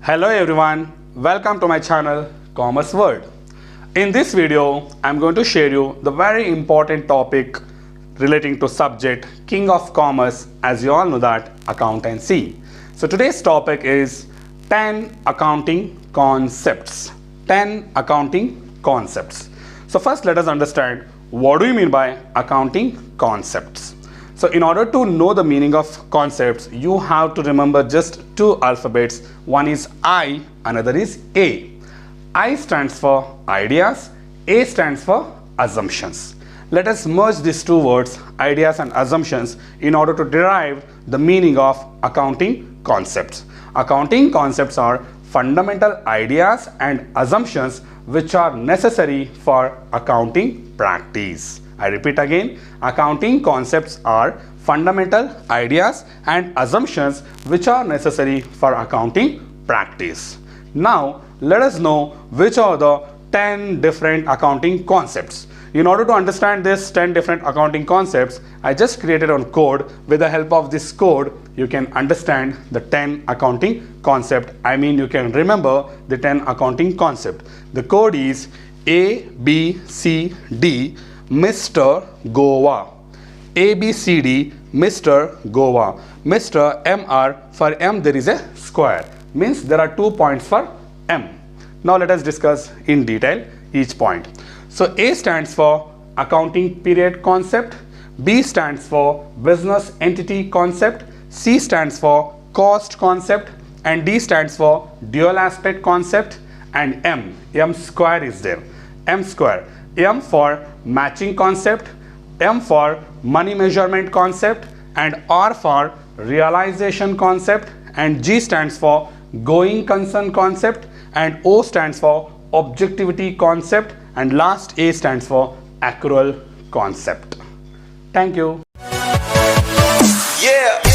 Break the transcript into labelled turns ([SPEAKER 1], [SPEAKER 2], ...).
[SPEAKER 1] Hello everyone, welcome to my channel Commerce World. In this video, I'm going to share you the very important topic relating to subject King of Commerce, as you all know that, accountancy. So today's topic is 10 accounting concepts. 10 accounting concepts. So first let us understand what do you mean by accounting concepts. So in order to know the meaning of concepts, you have to remember just two alphabets. One is I, another is A. I stands for ideas, A stands for assumptions. Let us merge these two words, ideas and assumptions, in order to derive the meaning of accounting concepts. Accounting concepts are fundamental ideas and assumptions which are necessary for accounting practice. I repeat again, accounting concepts are fundamental ideas and assumptions which are necessary for accounting practice. Now, let us know which are the 10 different accounting concepts. In order to understand this 10 different accounting concepts, I just created a code. With the help of this code, you can understand the 10 accounting concept. I mean, you can remember the 10 accounting concept. The code is ABCD Mr. Goa. ABCD Mr. Goa. Mr. MR, for M there is a square, means there are 2 points for M. Now let us discuss in detail each point. So A stands for accounting period concept, B stands for business entity concept, C stands for cost concept, and D stands for dual aspect concept, and M square is there. M square. M for matching concept, M for money measurement concept, and R for realization concept, and G stands for going concern concept, and O stands for objectivity concept, and last A stands for accrual concept. Thank you.
[SPEAKER 2] Yeah.